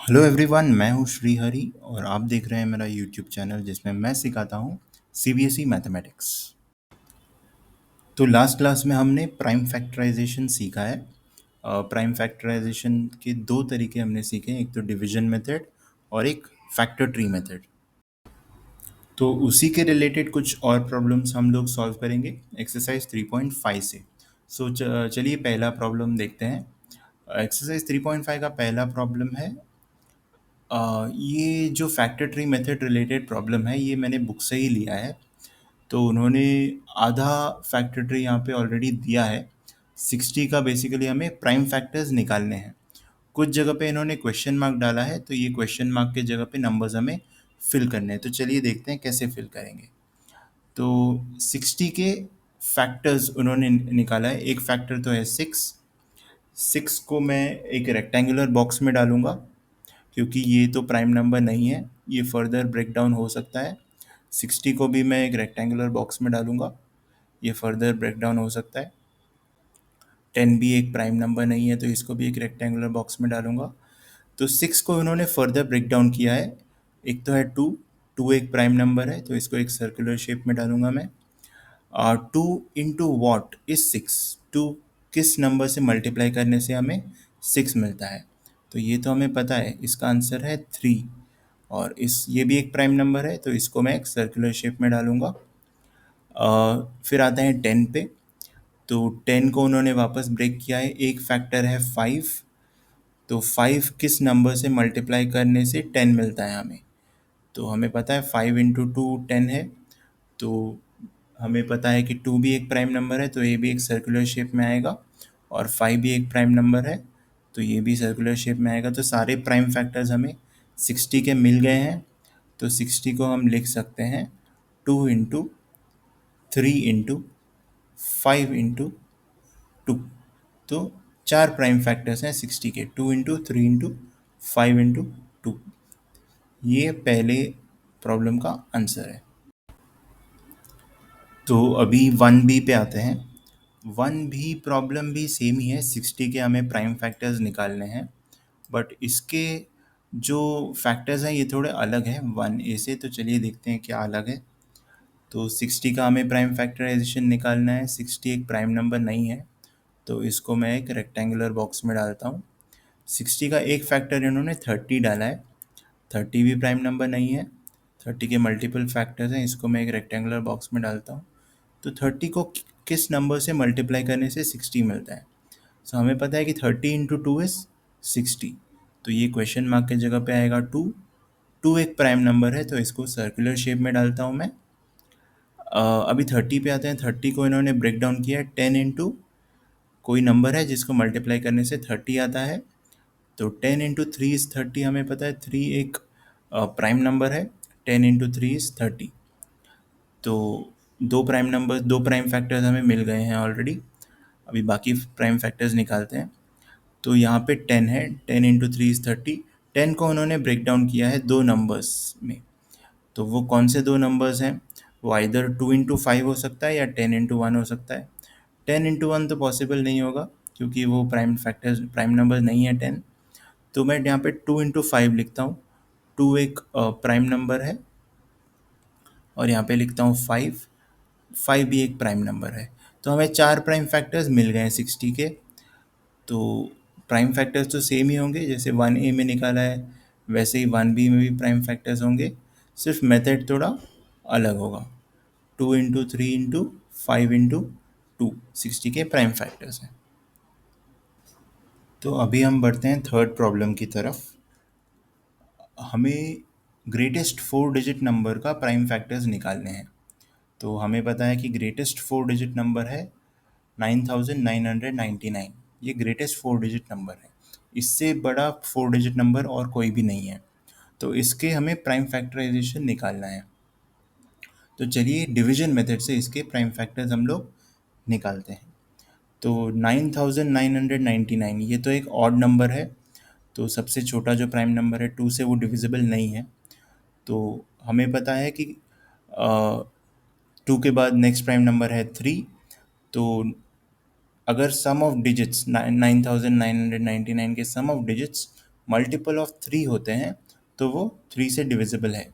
Hello everyone, मैं हूँ श्री हरि और आप देख रहे हैं मेरा यूट्यूब चैनल जिसमें मैं सिखाता हूँ सीबीएसई मैथमेटिक्स। तो लास्ट क्लास में हमने प्राइम फैक्टराइजेशन सीखा है। प्राइम फैक्टराइजेशन के दो तरीके हमने सीखे हैं, एक तो डिवीजन मेथड और एक फैक्टर ट्री मेथड। तो उसी के रिलेटेड कुछ और प्रॉब्लम्स हम लोग सॉल्व करेंगे एक्सरसाइज 3.5 से। सो चलिए पहला प्रॉब्लम देखते हैं। एक्सरसाइज 3.5 का पहला प्रॉब्लम है। ये जो factor tree method related problem है ये मैंने बुक से ही लिया है। तो उन्होंने आधा फैक्टर ट्री यहाँ पे ऑलरेडी दिया है। 60 का बेसिकली हमें प्राइम फैक्टर्स निकालने हैं। कुछ जगह पे इन्होंने क्वेश्चन मार्क डाला है, तो ये क्वेश्चन मार्क के जगह पे नंबर्स हमें फिल करने हैं। तो चलिए देखते हैं कैसे फिल करेंगे। तो 60 के फैक्टर्स उन्होंने निकाला है। एक फैक्टर तो है 6 को मैं एक रेक्टेंगुलर बॉक्स में डालूंगा क्योंकि ये तो प्राइम नंबर नहीं है, ये फर्दर ब्रेक डाउन हो सकता है। 60 को भी मैं एक रेक्टेंगुलर बॉक्स में डालूंगा, ये फर्दर ब्रेक डाउन हो सकता है। 10 भी एक प्राइम नंबर नहीं है, तो इसको भी एक रेक्टेंगुलर बॉक्स में डालूंगा। तो 6 को इन्होंने फर्दर ब्रेक डाउन किया है। एक तो है 2 एक प्राइम नंबर है, तो इसको एक सर्कुलर शेप में डालूंगा मैं। 2 into what is 6? 2 किस नंबर से मल्टीप्लाई करने से हमें 6 मिलता है? तो ये तो हमें पता है, इसका आंसर है 3। और ये भी एक प्राइम नंबर है, तो इसको मैं एक सर्कुलर शेप में डालूंगा। फिर आता है 10 पे। तो 10 को उन्होंने वापस ब्रेक किया है। एक फैक्टर है 5, तो 5 किस नंबर से मल्टीप्लाई करने से 10 मिलता है हमें? तो हमें पता है 5 into 2 10 है। तो हमें पता है कि 2 भी एक प्राइम नंबर है, तो ये भी एक सर्कुलर शेप में आएगा। और 5 भी एक प्राइम नंबर है, तो ये भी सर्कुलर शेप में आएगा। तो सारे प्राइम फैक्टर्स हमें 60 के मिल गए हैं। तो 60 को हम लिख सकते हैं 2 into 3 into 5 into 2। तो 4 प्राइम फैक्टर्स हैं 60 के, 2 into 3 into 5 into 2। ये पहले प्रॉब्लम का आंसर है। तो अभी 1B पे आते हैं। 1B प्रॉब्लम भी सेम ही है, 60 के हमें प्राइम फैक्टर्स निकालने हैं, बट इसके जो फैक्टर्स हैं ये थोड़े अलग हैं 1A से। तो चलिए देखते हैं क्या अलग है। तो 60 का हमें प्राइम फैक्टराइजेशन निकालना है। 60 एक प्राइम नंबर नहीं है, तो इसको मैं एक रेक्टेंगुलर बॉक्स में डालता हूँ। 60 का एक फैक्टर इन्होंने 30 डाला है। 30 भी प्राइम नंबर नहीं है, 30 के मल्टीपल फैक्टर्स हैं, इसको मैं एक रेक्टेंगुलर बॉक्स में डालता हूँ। तो 30 को किस नंबर से मल्टीप्लाई करने से 60 मिलता है? सो हमें पता है कि 30 into 2 is 60। तो ये क्वेश्चन मार्क के जगह पे आएगा 2। 2 एक प्राइम नंबर है, तो इसको सर्कुलर शेप में डालता हूँ मैं। अभी 30 पे आते हैं। 30 को इन्होंने ब्रेक डाउन किया है 10 इंटू कोई नंबर है जिसको मल्टीप्लाई करने से 30 आता है। तो 10 into 3 is 30, हमें पता है 3 एक प्राइम नंबर है। 10 into 3 is 30। तो दो प्राइम फैक्टर्स हमें मिल गए हैं ऑलरेडी। अभी बाकी प्राइम फैक्टर्स निकालते हैं। तो यहाँ पे 10 है, 10 into 3 is 30। 10 को उन्होंने ब्रेक डाउन किया है दो नंबर्स में। तो वो कौन से दो नंबर्स हैं? वो आइदर 2 into 5 हो सकता है या 10 into 1 हो सकता है। 10 into 1 तो पॉसिबल नहीं होगा क्योंकि वो प्राइम नंबर नहीं है 10। तो मैं यहाँ पे 2 into 5 लिखता हूँ। 2 एक प्राइम नंबर है, और यहाँ पे लिखता हूँ 5। 5 भी एक प्राइम नंबर है। तो हमें 4 प्राइम फैक्टर्स मिल गए हैं 60 के। तो प्राइम फैक्टर्स तो सेम ही होंगे, जैसे 1A में निकाला है वैसे ही 1B में भी प्राइम फैक्टर्स होंगे, सिर्फ मेथड थोड़ा अलग होगा। 2 into 3 into 5 into 2 60 के प्राइम फैक्टर्स हैं। तो अभी हम बढ़ते हैं थर्ड प्रॉब्लम की तरफ। हमें ग्रेटेस्ट 4 डिजिट नंबर का प्राइम फैक्टर्स निकालने हैं। तो हमें पता है कि ग्रेटेस्ट 4 डिजिट नंबर है 9999। ये ग्रेटेस्ट 4 डिजिट नंबर है, इससे बड़ा 4 डिजिट नंबर और कोई भी नहीं है। तो इसके हमें प्राइम फैक्टराइजेशन निकालना है। तो चलिए डिवीजन मेथड से इसके प्राइम फैक्टर्स हम लोग निकालते हैं। तो 9999 ये तो एक ऑड नंबर है, तो सबसे छोटा जो प्राइम नंबर है 2 से वो डिविजिबल नहीं है। तो हमें पता है कि 2 के बाद नेक्स्ट प्राइम नंबर है 3। तो अगर सम ऑफ डिजिट्स 9999 के सम ऑफ डिजिट्स मल्टीपल ऑफ 3 होते हैं तो वो 3 से डिविजिबल है।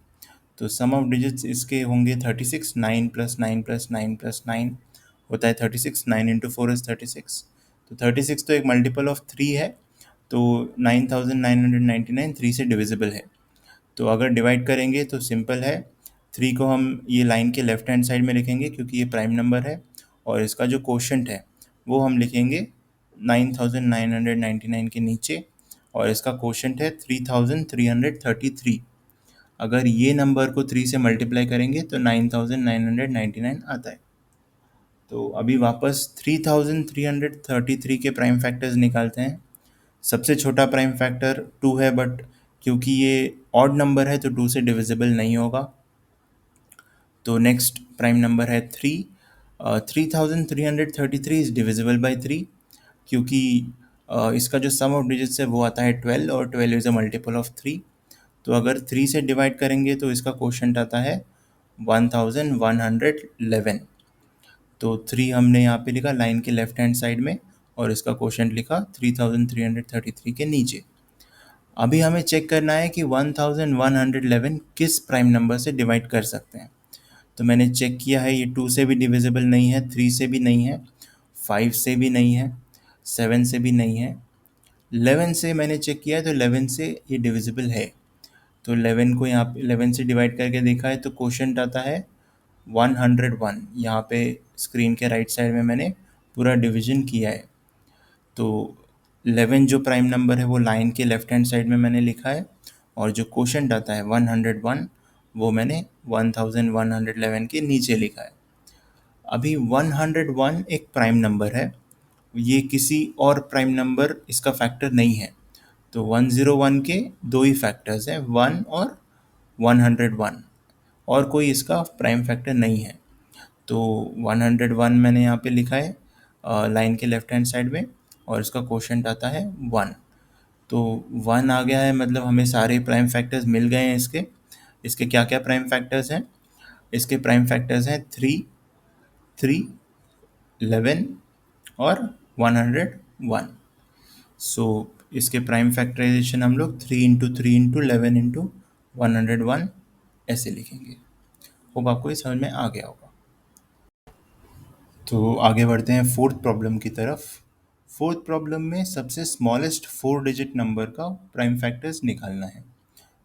तो सम ऑफ डिजिट्स इसके होंगे 36, 9 प्लस 9 प्लस 9 प्लस 9 होता है 36, 9 इंटू 4 इज 36। तो 36 तो एक मल्टीपल ऑफ 3 है, तो 9999 3 से डिविजिबल है। तो अगर डिवाइड करेंगे तो सिंपल है, 3 को हम ये लाइन के लेफ्ट हैंड साइड में लिखेंगे क्योंकि ये प्राइम नंबर है, और इसका जो कोशेंट है वो हम लिखेंगे 9999 के नीचे, और इसका कोशेंट है 3333। अगर ये नंबर को 3 से मल्टीप्लाई करेंगे तो 9999 आता है। तो अभी वापस 3333 के प्राइम फैक्टर्स निकालते हैं। सबसे छोटा प्राइम फैक्टर 2 है, बट क्योंकि ये ऑड नंबर है तो 2 से डिविजिबल नहीं होगा। तो नेक्स्ट प्राइम नंबर है 3। 3333 इज डिविजिबल बाय 3, क्योंकि इसका जो सम ऑफ डिजिट्स है वो आता है 12, और 12 इज़ अ मल्टीपल ऑफ 3। तो अगर 3 से डिवाइड करेंगे तो इसका क्वोशंट आता है 1111। तो 3 हमने यहाँ पे लिखा लाइन के लेफ्ट हैंड साइड में, और इसका क्वोशंट लिखा 3333 के नीचे। अभी हमें चेक करना है कि 1111 किस प्राइम नंबर से डिवाइड कर सकते हैं। तो मैंने चेक किया है, ये 2 से भी डिविजिबल नहीं है, 3 से भी नहीं है, 5 से भी नहीं है, 7 से भी नहीं है, 11 से मैंने चेक किया है, तो 11 से ये डिविजिबल है। तो 11 को यहाँ पे 11 से डिवाइड करके देखा है तो क्वोशंट आता है 101। यहाँ पे स्क्रीन के राइट साइड में मैंने पूरा डिवीजन किया है। तो 11 जो प्राइम नंबर है वो लाइन के लेफ्ट हैंड साइड में मैंने लिखा है, और जो क्वोशंट आता है 101 वो मैंने 1111 के नीचे लिखा है। अभी 101 एक प्राइम नंबर है, ये किसी और प्राइम नंबर इसका फैक्टर नहीं है। तो 101 के दो ही फैक्टर्स हैं, 1 और 101, और कोई इसका प्राइम फैक्टर नहीं है। तो 101 मैंने यहाँ पे लिखा है लाइन के लेफ्ट हैंड साइड में, और इसका क्वोशंट आता है 1। तो 1 आ गया है, मतलब हमें सारे प्राइम फैक्टर्स मिल गए हैं इसके। इसके क्या क्या प्राइम फैक्टर्स हैं? इसके प्राइम फैक्टर्स हैं 3, 3, 11 और 101। सो इसके प्राइम फैक्टराइजेशन हम लोग 3 इंटू 3 इंटू 11 इंटू 101 ऐसे लिखेंगे। होप आपको ये समझ में आ गया होगा। तो आगे बढ़ते हैं फोर्थ प्रॉब्लम की तरफ। फोर्थ प्रॉब्लम में सबसे स्मॉलेस्ट 4 डिजिट नंबर का प्राइम फैक्टर्स निकालना है।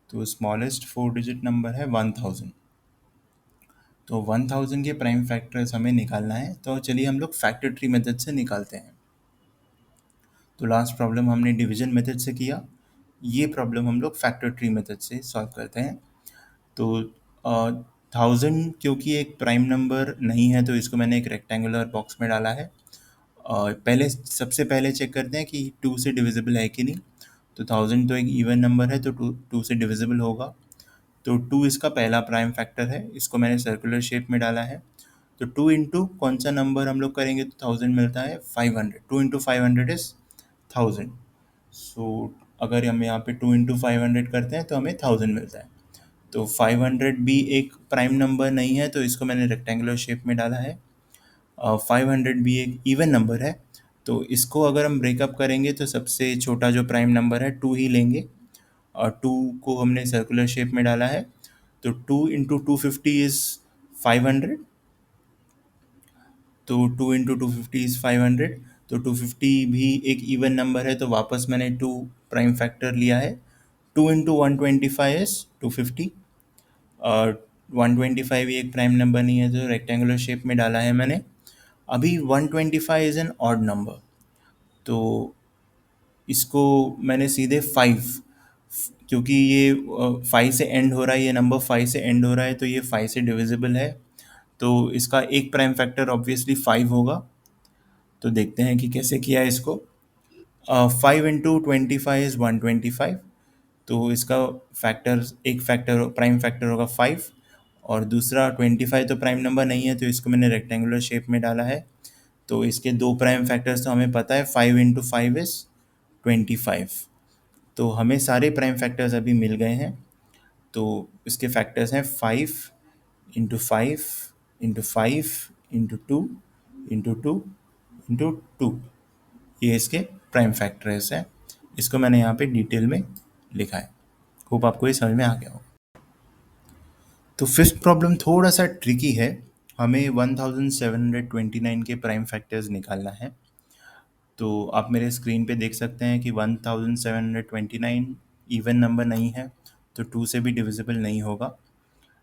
तो स्मॉलेस्ट 4 डिजिट नंबर है 1000। तो 1000 के प्राइम फैक्टर्स हमें निकालना है, तो चलिए हम लोग फैक्टर ट्री मेथड से निकालते हैं। तो लास्ट प्रॉब्लम हमने डिवीजन मेथड से किया, ये प्रॉब्लम हम लोग फैक्टर ट्री मेथड से सॉल्व करते हैं। तो 1000 क्योंकि एक प्राइम नंबर नहीं है तो इसको मैंने एक रेक्टेंगुलर बॉक्स में डाला है। पहले सबसे पहले चेक करते हैं कि 2 से डिविजिबल है कि नहीं। तो 1000 तो एक इवन नंबर है, तो 2 से डिविजिबल होगा। तो 2 इसका पहला प्राइम फैक्टर है, इसको मैंने सर्कुलर शेप में डाला है। तो 2 इंटू कौन सा नंबर हम लोग करेंगे तो 1000 मिलता है 500। 2 इंटू 500 इज 1000। सो अगर हम यहाँ पे 2 इंटू 500 करते हैं तो हमें 1000 मिलता है। तो 500 भी एक प्राइम नंबर नहीं है, तो इसको मैंने रेक्टेंगुलर शेप में डाला है। 500 भी एक इवन नंबर है, तो इसको अगर हम ब्रेकअप करेंगे तो सबसे छोटा जो प्राइम नंबर है 2 ही लेंगे, और 2 को हमने सर्कुलर शेप में डाला है। तो 2 इंटू 250 इज़ 500। तो 2 इंटू 250 इज़ 500। तो 250 भी एक इवन नंबर है, तो वापस मैंने 2 प्राइम फैक्टर लिया है। 2 इंटू 125 इज़ 250। और 125 एक प्राइम नंबर नहीं है, तो रेक्टेंगुलर शेप में डाला है मैंने। अभी 125 इज़ एन ऑड नंबर, तो इसको मैंने सीधे 5, क्योंकि ये 5 से एंड हो रहा है, ये नंबर 5 से एंड हो रहा है, तो ये 5 से डिविजिबल है। तो इसका एक प्राइम फैक्टर ऑब्वियसली 5 होगा। तो देखते हैं कि कैसे किया है इसको। 5 इंटू 25 इज़ 125। तो इसका फैक्टर, एक फैक्टर प्राइम फैक्टर होगा 5, और दूसरा 25 तो प्राइम नंबर नहीं है, तो इसको मैंने रेक्टेंगुलर शेप में डाला है। तो इसके दो प्राइम फैक्टर्स तो हमें पता है, 5 इंटू 5 इज़ 25। तो हमें सारे प्राइम फैक्टर्स अभी मिल गए हैं। तो इसके फैक्टर्स हैं 5 into 5 into 5 into 2 into 2 into 2। ये इसके प्राइम फैक्टर्स हैं। इसको मैंने यहाँ पे डिटेल में लिखा है। होप आपको ये समझ में आ गया हो। तो फिफ्थ प्रॉब्लम थोड़ा सा ट्रिकी है। हमें 1729 के प्राइम फैक्टर्स निकालना है। तो आप मेरे स्क्रीन पे देख सकते हैं कि 1729 इवन नंबर नहीं है, तो 2 से भी डिविजिबल नहीं होगा।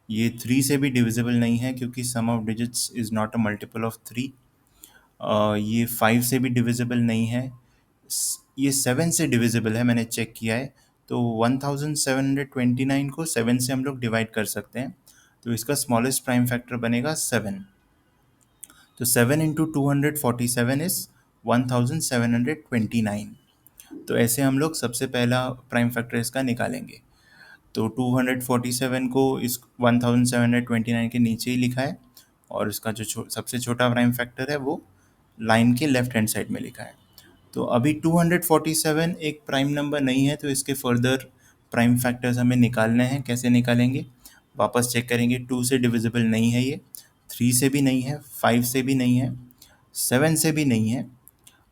ये 3 से भी डिविजिबल नहीं है क्योंकि sum of digits is not a multiple of 3। ये 5 से भी डिविजिबल नहीं है। ये 7 से डिविजिबल है, मैंने चेक किया है। तो 1729 को 7 से हम लोग डिवाइड कर सकते हैं, तो इसका स्मॉलेस्ट प्राइम फैक्टर बनेगा 7। तो 7 इंटू 247 इज 1729। तो ऐसे हम लोग सबसे पहला प्राइम फैक्टर इसका निकालेंगे। तो 247 को इस 1729 के नीचे ही लिखा है, और इसका जो सबसे छोटा प्राइम फैक्टर है वो लाइन के लेफ्ट हैंड साइड में लिखा है। तो अभी 247 एक प्राइम नंबर नहीं है, तो इसके फर्दर प्राइम फैक्टर्स हमें निकालने हैं। कैसे निकालेंगे, वापस चेक करेंगे। 2 से डिविजिबल नहीं है ये, 3 से भी नहीं है, 5 से भी नहीं है, 7 से भी नहीं है,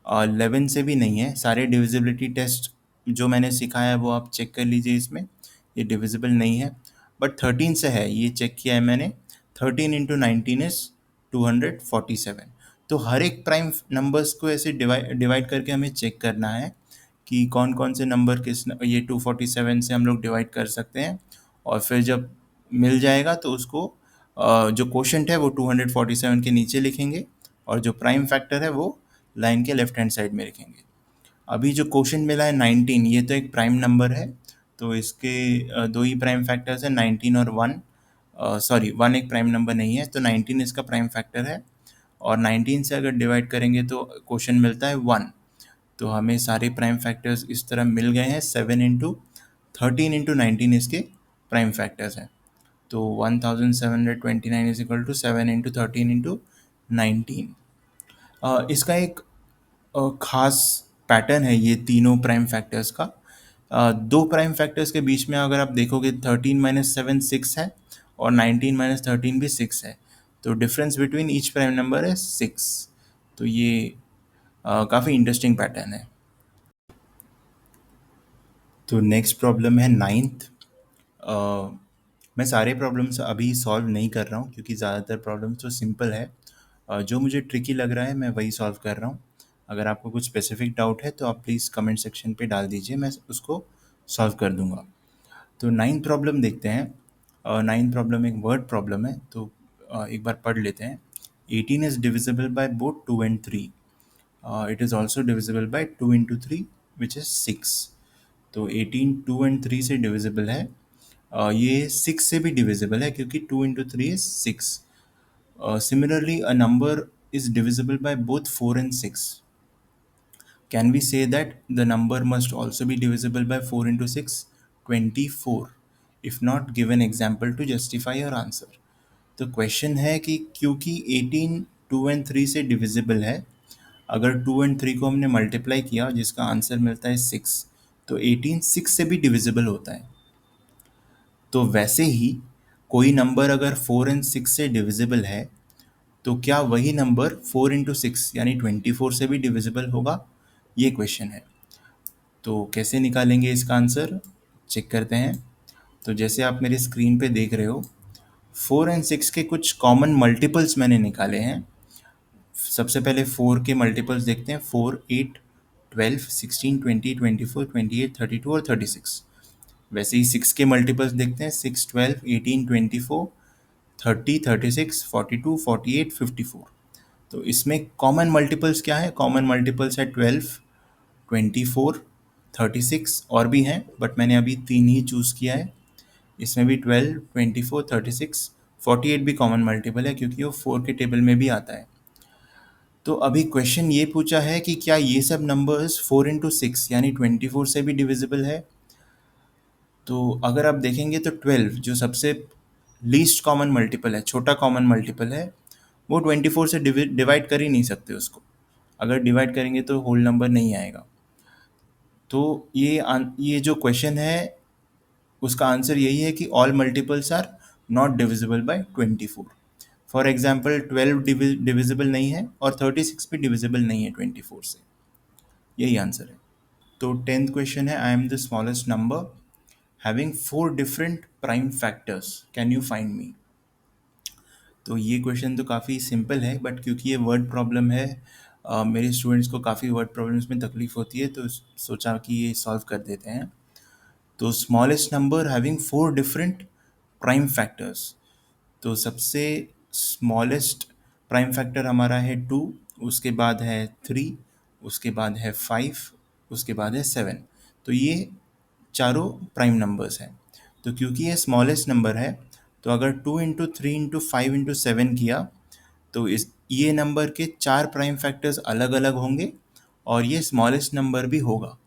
और 11 से भी नहीं है। सारे डिविजिबिलिटी टेस्ट जो मैंने सिखाया है वो आप चेक कर लीजिए, इसमें ये डिविजिबल नहीं है। बट 13 से है, ये चेक किया है मैंने। 13 इंटू 19 इज 247। तो हर एक प्राइम नंबर्स को ऐसे डिवाइड करके हमें चेक करना है कि कौन कौन से नंबर ये 247 से हम लोग डिवाइड कर सकते हैं। और फिर जब मिल जाएगा तो उसको जो क्वोशंट है वो 247 के नीचे लिखेंगे, और जो प्राइम फैक्टर है वो लाइन के लेफ्ट हैंड साइड में लिखेंगे। अभी जो क्वोशंट मिला है 19, ये तो एक प्राइम नंबर है, तो इसके दो ही प्राइम फैक्टर्स हैं, 19 और 1। सॉरी, 1 एक प्राइम नंबर नहीं है, तो 19 इसका प्राइम फैक्टर है। और 19 से अगर डिवाइड करेंगे तो क्वोशंट मिलता है 1। तो हमें सारे प्राइम फैक्टर्स इस तरह मिल गए हैं। 7 इंटू 13 इंटू 19 इसके प्राइम फैक्टर्स हैं। तो 1729 is equal to 7 into 13 into 19। इसका एक खास पैटर्न है ये तीनों प्राइम फैक्टर्स का। दो प्राइम फैक्टर्स के बीच में अगर आप देखोगे 13 माइनस 7 6 है, और 19 माइनस 13 भी 6 है। तो difference between each prime number है 6। तो ये काफ़ी इंटरेस्टिंग पैटर्न है। तो नेक्स्ट प्रॉब्लम है नाइन्थ। मैं सारे प्रॉब्लम्स अभी सॉल्व नहीं कर रहा हूँ क्योंकि ज़्यादातर प्रॉब्लम्स तो सिंपल है। जो मुझे ट्रिकी लग रहा है मैं वही सॉल्व कर रहा हूँ। अगर आपको कुछ स्पेसिफिक डाउट है तो आप प्लीज़ कमेंट सेक्शन पे डाल दीजिए, मैं उसको सॉल्व कर दूंगा। तो नाइन्थ प्रॉब्लम देखते हैं। नाइन्थ प्रॉब्लम एक वर्ड प्रॉब्लम है, तो एक बार पढ़ लेते हैं। 18 is divisible by both 2 and 3। It is also divisible by 2 into 3 which is 6। तो 18 2 and 3 से डिविजिबल है। ये 6 से भी डिविजिबल है क्योंकि 2 into 3 is 6। Similarly, a number is divisible by both 4 and 6. Can we say that the number must also be divisible by 4 into 6? 24. If not, give an example to justify your answer. तो question है कि क्योंकि 18 2 and 3 से divisible है, अगर 2 and 3 को हमने multiply किया जिसका आंसर मिलता है 6, तो 18 6 से भी डिविजिबल होता है। तो वैसे ही कोई नंबर अगर 4 and 6 से डिविजिबल है, तो क्या वही नंबर 4 इंटू 6 यानी 24 से भी डिविजिबल होगा, ये क्वेश्चन है। तो कैसे निकालेंगे इसका आंसर, चेक करते हैं। तो जैसे आप मेरे स्क्रीन पे देख रहे हो, 4 and 6 के कुछ कॉमन मल्टीपल्स मैंने निकाले हैं। सबसे पहले 4 के मल्टीपल्स देखते हैं। 4 8 12 16 20 24 28 32 और 36। वैसे ही 6 के मल्टीपल्स देखते हैं। 6 12 18 24 30 36 42 48 54। तो इसमें कॉमन मल्टीपल्स क्या है, कॉमन मल्टीपल्स है 12 24 36 और भी हैं, बट मैंने अभी 3 ही चूज़ किया है। इसमें भी 12 24 36 48 भी कॉमन मल्टीपल है क्योंकि वो 4 के टेबल में भी आता है। तो अभी क्वेश्चन ये पूछा है कि क्या ये सब नंबर्स 4 इंटू 6 यानी 24 से भी डिविजिबल है। तो अगर आप देखेंगे तो 12 जो सबसे लीस्ट कॉमन मल्टीपल है, छोटा कॉमन मल्टीपल है, वो 24 से डिवाइड कर ही नहीं सकते उसको। अगर डिवाइड करेंगे तो होल नंबर नहीं आएगा। तो ये जो क्वेश्चन है उसका आंसर यही है कि all multiples are not divisible by 24। For example 12 divisible नहीं है और 36 भी डिविजिबल नहीं है 24 से। यही आंसर है। तो 10th क्वेश्चन है, I am the smallest number having 4 different prime factors, can you find me. तो ये क्वेश्चन तो काफ़ी सिंपल है, बट क्योंकि ये वर्ड प्रॉब्लम है, मेरे स्टूडेंट्स को काफ़ी वर्ड प्रॉब्लम्स में तकलीफ होती है, तो सोचा कि ये सॉल्व कर देते हैं। तो smallest number having 4 different prime factors, तो सबसे स्मॉलेस्ट प्राइम फैक्टर हमारा है 2, उसके बाद है 3, उसके बाद है 5, उसके बाद है 7। तो ये चारों प्राइम नंबर्स हैं। तो क्योंकि ये स्मॉलेस्ट नंबर है, तो अगर 2 इंटू 3 इंटू 5 इंटू 7 किया, तो इस ये नंबर के 4 प्राइम फैक्टर्स अलग अलग होंगे और ये स्मॉलेस्ट नंबर भी होगा।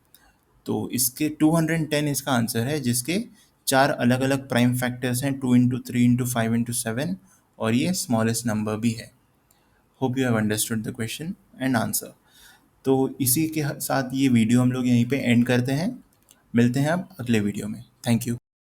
तो इसके 210 इसका आंसर है, जिसके 4 अलग अलग प्राइम फैक्टर्स हैं, 2 इंटू 3 इंटू 5 इंटू 7, और ये स्मॉलेस्ट नंबर भी है। Hope you have understood the question and answer. तो इसी के साथ ये वीडियो हम लोग यहीं पे एंड करते हैं। मिलते हैं अब अगले वीडियो में। Thank you.